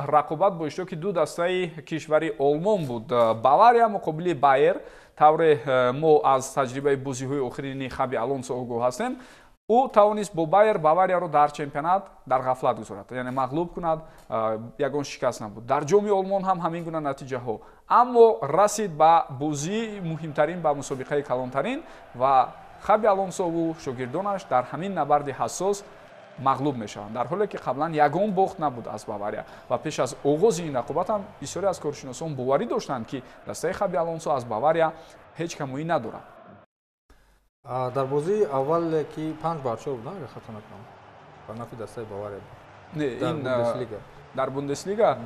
рақобат бо иштироки ду дастаи кишвари Олмон буд. Бавария муқобили Байер. тавре мо аз таҷрибаи бозиҳои охирини Хаби Алонсо огоҳ ҳастем. ӯ тавонист бо Баварияро дар чемпионат дар ғафлат гузорад, яъне мағлуб кунад, ягон шикаст набуд. Дар ҷоми Олмон ҳам ҳамин гуна натиҷаҳо. Аммо расид ба бозии муҳимтарин, ба мусобиқаи калонтарин ва Хаби Алонсову шогирдонаш дар ҳамин набарди ҳассос мағлуб мешаванд, дар ҳоле ки қаблан ягон бохт набуд аз Бавария ва пеш аз оғози ин рақобат ҳам бисёре аз коршиносон боварӣ доштанд ки дастаи Хаби Алонсо аз Бавария ҳеҷ камоӣ надорад. дар бозии аввале ки 5 барчо буд, агар хато накунам, ба нафи дастаи Бавария. Не, ин дар Бундеслига,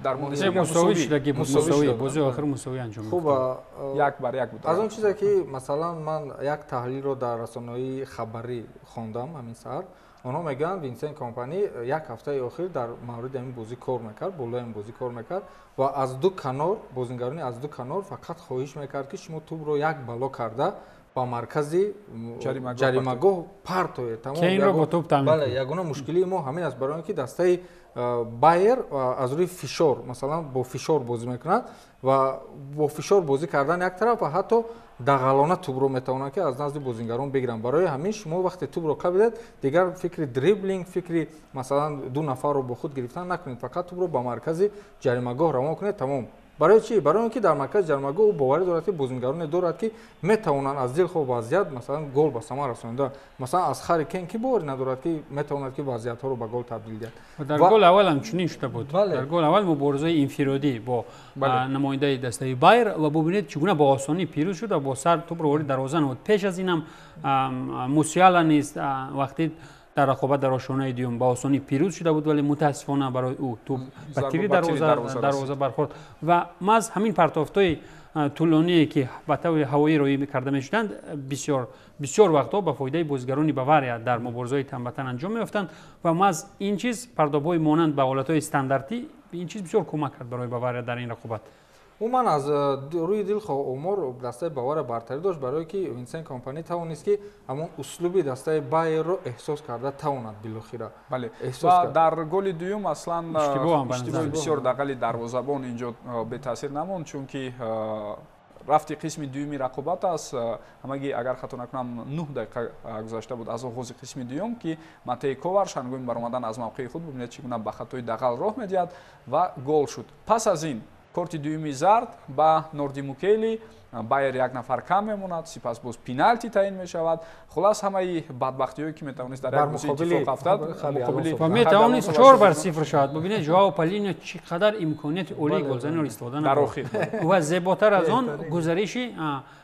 дар Бундеслига мусови шудаги мусови бози охир мусови анҷом хуб, як бар як буд. аз он чизе ки масалан ман як таҳлилро дар расонаҳои хабарӣ хондам ҳамин саҳар, онҳо мегӯянд Винсент Компани як ҳафтаи охир дар мавриди ҳамин бозӣ кор мекард, болои ҳамин бозӣ кор мекард ва аз ду канор, бозингарони аз ду канор фақат хоҳиш мекард ки шумо тӯбро як бало карда ба маркази ҷаримагоҳ партоед. Бале, ягона мушкилии мо ҳамин аст, барои он ки дастаи Байер аз рӯи фишор, масалан бо фишор бозӣ мекунад ва бо фишор бозӣ кардан як тараф ва ҳатто дағалона тӯбро метавонанд ки аз назди бозингарон бигиранд. Барои ҳамин шумо вақте тӯбро кабидед, дигар фикри дриблинг, фикри масалан ду нафарро бо худ гирифтан накунед, фақат тӯбро ба маркази ҷаримагоҳ равон кунед, тамом. барои чӣ? Барои он ки дар маркази ҷармагоҳ ӯ боварӣ дорад ки бозингароне дорад ки метавонанд аз дилхоҳ вазъият масалан гол ба самар расонида. Масалан аз Харри Кейн ки боварӣ надорад ки метавонад ки вазъиятҳоро ба гол табдил диҳад. дар гол аввал ҳамчунин шуда буд. Дар гол аввал муборизаи инфиродӣ бо намояндаи дастаи Байер ва бубинед чӣ гуна бо осонӣ пирӯз шуда, бо сар тӯбро вори дарвоза намуд. Пеш аз инам Мусиала низ вақти дар рақобат дар ошонаи дуюм ба осонӣ пирӯз шуда буд, вале мутаассифона барои ӯ тӯб ба тири дарвоза бархӯрд ва маҳз ҳамин партофтои тӯлоние ки ба таври ҳавоӣ роӣ карда мешуданд бисёр вақтҳо ба фоидаи бозигарони Бавария дар муборизаҳои танбатан анҷом меёфтанд ва маҳз ин чиз пардобҳои монанд ба ҳолатҳои стандартӣ ин чиз бисёр кӯмак кард барои Бавария дар ин рақобат. умуман аз рӯи дилхоҳ омор дастаи Бавария бартарӣ дошт, барое ки Винсент Компани тавонист ки ҳамон услуби дастаи Байерро эҳсос карда тавонад билохира. Бале. Ва дар голи дуюм аслан иштибоҳи бисёр дағали дарвозабон инҷо бетаъсир намонд, чунки рафти қисми дуюми рақобат аст. Ҳамаги агар хато накунам 9 дақиқа гузашта буд аз оғози қисми дуюм ки Матей Коварш ҳангоми баромадан аз мавқеи худ бубинед чӣ гуна ба хатои дағал роҳ медиҳад ва гол шуд. Пас аз ин корти дуюми зард ба Норди Мукели, Байер як нафар кам мемонад, сипас боз пеналти таъин мешавад. Хулас ҳамаи бадбахтиҳое ки метавонист дар як бозӣ иттифоқ афтад ва метавонист 4-0 шавад. Бубинед Жоао Палиньо чӣ қадар имконияти олии голзаниро истифода накард ва зеботар аз он гузариши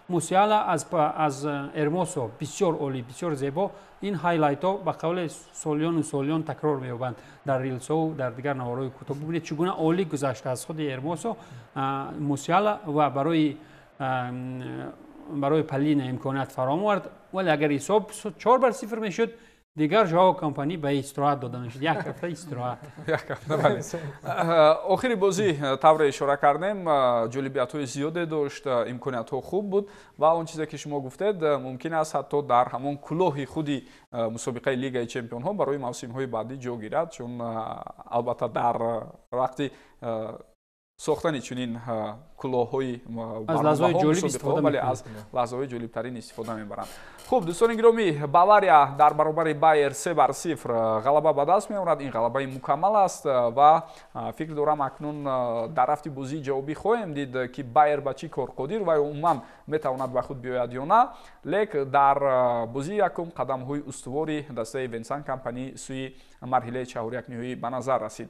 Мусиала аз Эрмосо бисёр олӣ, бисёр зебо. ин хайлайтҳо ба қавли солёну такрор меёбанд дар рилсову дар дигар навораҳои кӯтоҳ. бубинед чӣ гуна олӣ гузашта аз худи Эрмосо Мусиала ва барои Палина имконият фароҳам овард, вале агар ҳисоб 4-0 мешуд, дигар Жоао Компани ба истироҳат дода мешуд. Як ҳафта истироҳат. охири бозӣ тавре ишора кардем, ҷолибиятҳои зиёде дошт, имкониятҳо хуб буд ва он чизе ки шумо гуфтед мумкин аст ҳатто дар ҳамон кӯлоҳи худи мусобиқаи Лигаи Чемпионҳо барои мавсимҳои баъдӣ ҷо гирад, чун албатта дар вақти сохтани чунин кӯлоҳҳои аз лаҳзаҳои ҷолиб истифода мебаранд. аз лаҳзаҳои ҷолибтарин истифода мебаранд. Хуб, дӯстони гиромӣ, Бавария дар баробари Байер 3-0 ғалаба ба даст меорад. ин ғалабаи мукаммал аст ва фикр дорам акнун дар рафти бозии ҷавобӣ хоҳем дид ки Байер ба чӣ кор қодир ва умуман метавонад ба худ биёяд ё на. Лек дар бозии якум қадамҳои устувори дастаи Винсент Компани сӯи марҳилаи чаҳорякниҳоӣ ба назар расид.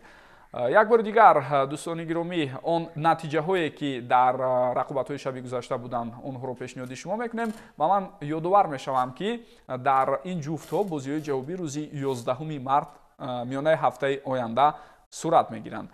як бори дигар дӯстони гиромӣ, он натиҷаҳое ки дар рақобатҳои шаби гузашта буданд, онҳоро пешниҳоди шумо мекунем ва ман ёдовар мешавам ки дар ин ҷуфтҳо бозиҳои ҷавобӣ рӯзи 11 март миёнаи ҳафтаи оянда сурат мегиранд.